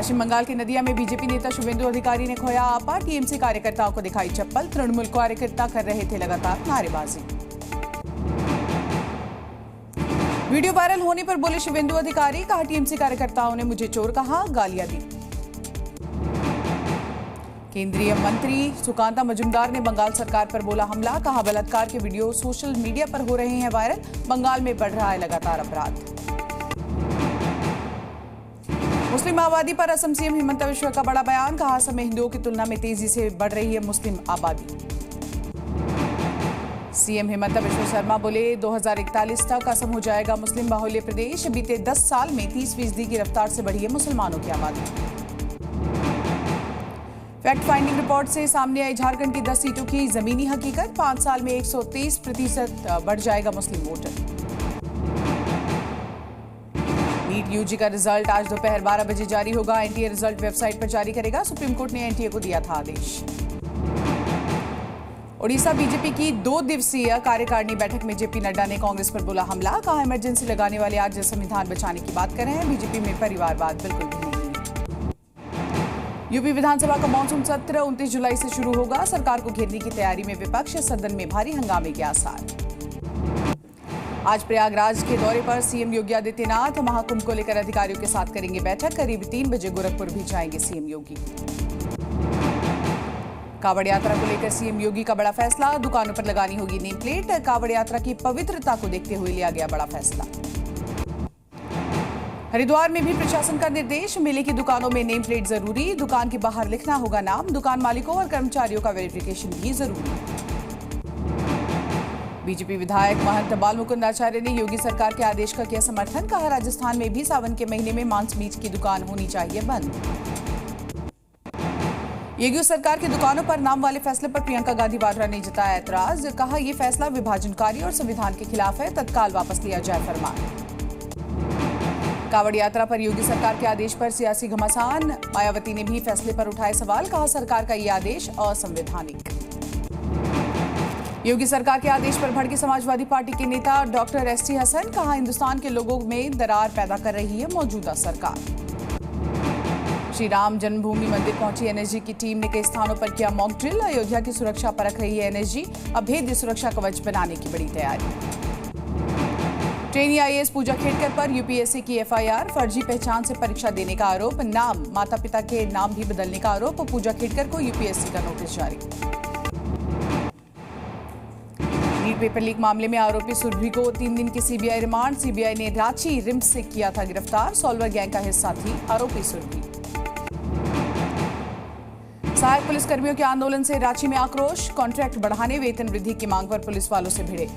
पश्चिम बंगाल की नदिया में बीजेपी नेता शुभेंदु अधिकारी ने खोया आपा। टीएमसी कार्यकर्ताओं को दिखाई चप्पल। तृणमूल कार्यकर्ता कर रहे थे लगातार नारेबाजी। वीडियो वायरल होने पर बोले शुभेंदु अधिकारी, कहा टीएमसी कार्यकर्ताओं ने मुझे चोर कहा, गालियां दी। केंद्रीय मंत्री सुकांता मजुमदार ने बंगाल सरकार पर बोला हमला। कहा बलात्कार के वीडियो सोशल मीडिया पर हो रहे हैं वायरल। बंगाल में बढ़ रहा है लगातार अपराध। मुस्लिम आबादी पर असम सीएम हिमंता बिश्वा का बड़ा बयान। कहा असम में हिंदुओं की तुलना में तेजी से बढ़ रही है मुस्लिम आबादी। सीएम हिमंता बिश्वा शर्मा बोले 2041 तक असम हो जाएगा मुस्लिम बाहुल्य प्रदेश। बीते 10 साल में 30% की रफ्तार से बढ़ी है मुसलमानों की आबादी। फैक्ट फाइंडिंग रिपोर्ट से सामने आई झारखंड की 10 सीटों की जमीनी हकीकत। 5 साल में 130% बढ़ जाएगा मुस्लिम वोटर। नीट यूजी का रिजल्ट आज दोपहर 12 बजे जारी होगा। एनटीए रिजल्ट वेबसाइट पर जारी करेगा। सुप्रीम कोर्ट ने एनटीए को दिया था आदेश। ओडिशा बीजेपी की 2 दिवसीय कार्यकारिणी बैठक में जेपी नड्डा ने कांग्रेस पर बोला हमला। कहा इमरजेंसी लगाने वाले आज संविधान बचाने की बात कर रहे हैं। बीजेपी में परिवारवाद बिल्कुल भी नहीं। यूपी विधानसभा का मानसून सत्र 29 जुलाई से शुरू होगा। सरकार को घेरने की तैयारी में विपक्ष। सदन में भारी हंगामे के आसार। आज प्रयागराज के दौरे पर सीएम योगी आदित्यनाथ महाकुंभ को लेकर अधिकारियों के साथ करेंगे बैठक। करीब 3 बजे गोरखपुर भी जाएंगे सीएम योगी। कांवड़ यात्रा को लेकर सीएम योगी का बड़ा फैसला। दुकानों पर लगानी होगी नेम प्लेट। कांवड़ यात्रा की पवित्रता को देखते हुए लिया गया बड़ा फैसला। हरिद्वार में भी प्रशासन का निर्देश। मेले की दुकानों में नेम प्लेट जरूरी। दुकान के बाहर लिखना होगा नाम। दुकान मालिकों और कर्मचारियों का वेरिफिकेशन भी जरूरी। बीजेपी विधायक महंत बाल मुकुंद आचार्य ने योगी सरकार के आदेश का किया समर्थन। कहा राजस्थान में भी सावन के महीने में मांस मीट की दुकान होनी चाहिए बंद। योगी सरकार की दुकानों पर नाम वाले फैसले पर प्रियंका गांधी वाड्रा ने जताया ऐतराज। कहा यह फैसला विभाजनकारी और संविधान के खिलाफ है। तत्काल वापस लिया जाए फरमान। कांवड़ यात्रा पर योगी सरकार के आदेश पर सियासी घमासान। मायावती ने भी फैसले पर उठाए सवाल। कहा सरकार का यह आदेश असंवैधानिक। योगी सरकार के आदेश पर भड़के समाजवादी पार्टी के नेता डॉक्टर एसटी हसन। कहा हिंदुस्तान के लोगों में दरार पैदा कर रही है मौजूदा सरकार। श्री राम जन्मभूमि मंदिर पहुंची एनएसजी की टीम ने कई स्थानों पर किया मॉक ड्रिल। अयोध्या की सुरक्षा परख रही है एनएसजी। अभेद्य सुरक्षा कवच बनाने की बड़ी तैयारी। ट्रेनी आईएएस पूजा खेड़कर पर यूपीएससी की एफआईआर। फर्जी पहचान से परीक्षा देने का आरोप। नाम माता पिता के नाम भी बदलने का आरोप। पूजा खेड़कर को यूपीएससी का नोटिस जारी। नीट पेपर लीक मामले में आरोपी सुरभि को 3 दिन की सीबीआई रिमांड। सीबीआई ने रांची रिम्स से किया था गिरफ्तार। सॉल्वर गैंग का हिस्सा थी आरोपी सुरभि। सहायक पुलिसकर्मियों के आंदोलन से रांची में आक्रोश। कॉन्ट्रैक्ट बढ़ाने वेतन वृद्धि की मांग पर पुलिस वालों से भिड़े।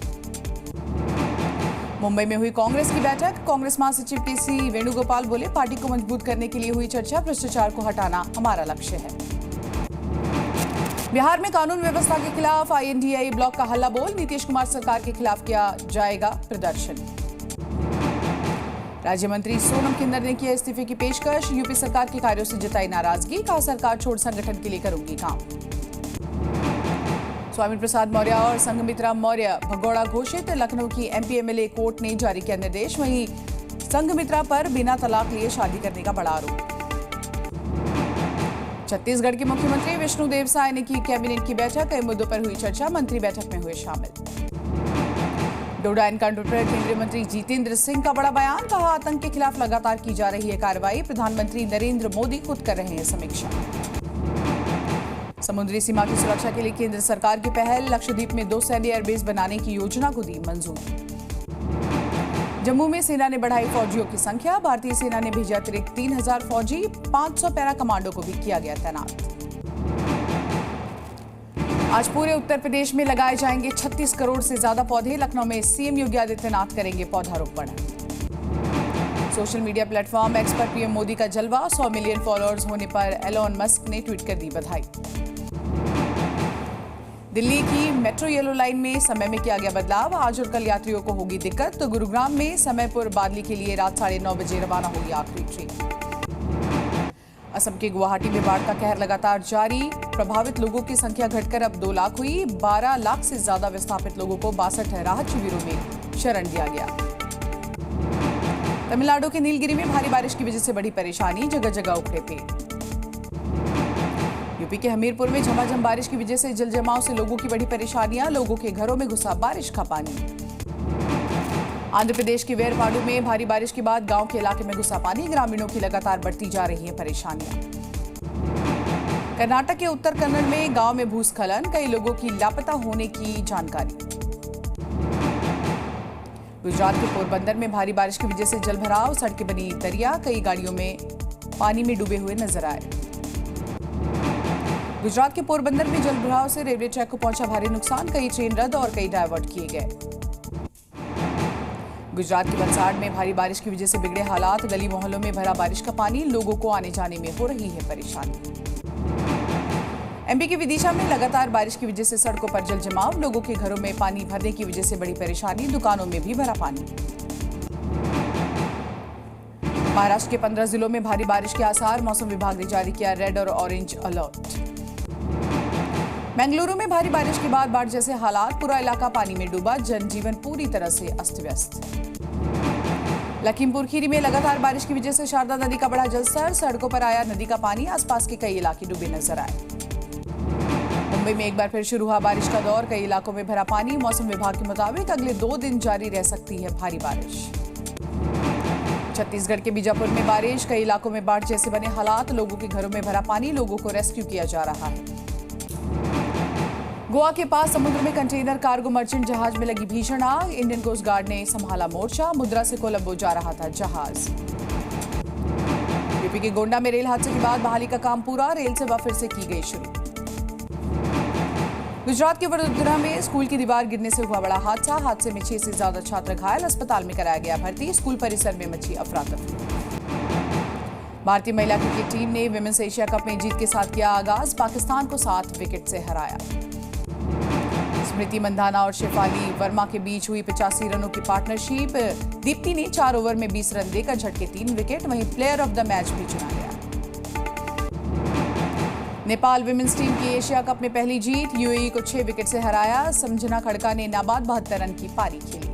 मुंबई में हुई कांग्रेस की बैठक। कांग्रेस महासचिव केसी वेणुगोपाल बोले पार्टी को मजबूत करने के लिए हुई चर्चा। भ्रष्टाचार को हटाना हमारा लक्ष्य है। बिहार में कानून व्यवस्था के खिलाफ आईएनडीआई ब्लॉक का हल्ला बोल। नीतीश कुमार सरकार के खिलाफ किया जाएगा प्रदर्शन। राज्य मंत्री सोनम किन्नर ने किया इस्तीफे की पेशकश। यूपी सरकार के कार्यों से जताई नाराजगी। कहा सरकार छोड़ संगठन के लिए करूंगी काम। स्वामी प्रसाद मौर्य और संघमित्रा मौर्य भगोड़ा घोषित। लखनऊ की एमपी एमएलए कोर्ट ने जारी किया निर्देश। वहीं संघमित्रा पर बिना तलाक लिए शादी करने का बड़ा आरोप। छत्तीसगढ़ के मुख्यमंत्री विष्णुदेव साय ने की कैबिनेट की बैठक। कई मुद्दों पर हुई चर्चा। मंत्री बैठक में हुए शामिल। डोडा एनकाउंटर पर केंद्रीय मंत्री जितेंद्र सिंह का बड़ा बयान। कहा आतंक के खिलाफ लगातार की जा रही है कार्रवाई। प्रधानमंत्री नरेंद्र मोदी खुद कर रहे हैं समीक्षा। समुद्री सीमा की सुरक्षा के लिए केंद्र सरकार की पहल। लक्षद्वीप में 2 सैन्य एयरबेस बनाने की योजना को दी मंजूरी। जम्मू में सेना ने बढ़ाई फौजियों की संख्या। भारतीय सेना ने भेजे अतिरिक्त 3000 फौजी। 500 पैरा कमांडो को भी किया गया तैनात। आज पूरे उत्तर प्रदेश में लगाए जाएंगे 36 करोड़ से ज्यादा पौधे। लखनऊ में सीएम योगी आदित्यनाथ करेंगे पौधारोपण। सोशल मीडिया प्लेटफॉर्म एक्स पर पीएम मोदी का जलवा। 100 मिलियन फॉलोअर्स होने पर एलोन मस्क ने ट्वीट कर दी बधाई। दिल्ली की मेट्रो येलो लाइन में समय में किया गया बदलाव। आज और कल यात्रियों को होगी दिक्कत। तो गुरुग्राम में समयपुर बादली के लिए रात 9:30 बजे रवाना होगी आखिरी ट्रेन। असम के गुवाहाटी में बाढ़ का कहर लगातार जारी। प्रभावित लोगों की संख्या घटकर अब 2 लाख हुई। 12 लाख से ज्यादा विस्थापित लोगों को 62 राहत शिविरों में शरण दिया गया। तमिलनाडु के नीलगिरी में भारी बारिश की वजह से बड़ी परेशानी, जगह जगह उखड़े पेड़। यूपी के हमीरपुर में झमाझम बारिश की वजह से जल जमाव से लोगों की बड़ी परेशानियां, लोगों के घरों में घुसा बारिश का पानी। आंध्र प्रदेश के वेरपाडू में भारी बारिश के बाद गांव के इलाके में घुसा पानी, ग्रामीणों की लगातार बढ़ती जा रही है परेशानियां। कर्नाटक के उत्तर कन्नड़ में गांव में भूस्खलन, कई लोगों की लापता होने की जानकारी। गुजरात के पोरबंदर में भारी बारिश की वजह से जलभराव, सड़कें बनी दरिया, कई गाड़ियों में पानी में डूबे हुए नजर आए। गुजरात के पोरबंदर में जलभराव से रेलवे ट्रैक को पहुंचा भारी नुकसान, कई ट्रेन रद्द और कई डायवर्ट किए गए। गुजरात के वलसाड़ में भारी बारिश की वजह से बिगड़े हालात, गली मोहल्लों में भरा बारिश का पानी, लोगों को आने जाने में हो रही है परेशानी। एमपी के विदिशा में लगातार बारिश की वजह से सड़कों पर जल जमाव, लोगों के घरों में पानी भरने की वजह से बड़ी परेशानी, दुकानों में भी भरा पानी। महाराष्ट्र के 15 जिलों में भारी बारिश के आसार, मौसम विभाग ने जारी किया रेड और ऑरेंज अलर्ट। बेंगलुरु में भारी बारिश के बाद बाढ़ जैसे हालात, पूरा इलाका पानी में डूबा, जनजीवन पूरी तरह से अस्त व्यस्त। लखीमपुर खीरी में लगातार बारिश की वजह से शारदा नदी का बढ़ा जलस्तर, सड़कों पर आया नदी का पानी, आसपास के कई इलाके डूबे नजर आए। मुंबई में एक बार फिर शुरू हुआ बारिश का दौर, कई इलाकों में भरा पानी, मौसम विभाग के मुताबिक अगले 2 दिन जारी रह सकती है भारी बारिश। छत्तीसगढ़ के बीजापुर में बारिश, कई इलाकों में बाढ़ जैसे बने हालात, लोगों के घरों में भरा पानी, लोगों को रेस्क्यू किया जा रहा है। गोवा के पास समुद्र में कंटेनर कार्गो मर्चेंट जहाज में लगी भीषण आग, इंडियन कोस्ट गार्ड ने संभाला मोर्चा, मुद्रा से कोलंबो जा रहा था जहाज। यूपी के गोंडा में रेल हादसे के बाद बहाली का काम पूरा, रेल सेवा फिर से की गई शुरू। गुजरात के वडोदरा में स्कूल की दीवार गिरने से हुआ बड़ा हादसे में 6 से ज्यादा छात्र घायल, अस्पताल में कराया गया भर्ती, स्कूल परिसर में मची अफरा-तफरी। भारतीय महिला क्रिकेट टीम ने विमेंस एशिया कप में जीत के साथ किया आगाज, पाकिस्तान को 7 विकेट से हराया। स्मृति मंधाना और शेफाली वर्मा के बीच हुई 85 रनों की पार्टनरशिप, दीप्ति ने 4 ओवर में 20 रन देकर झटके 3 विकेट, वहीं प्लेयर ऑफ द मैच भी चुना गया। नेपाल विमेंस टीम की एशिया कप में पहली जीत, यूएई को 6 विकेट से हराया, संजना खड़का ने नाबाद 72 रन की पारी खेली।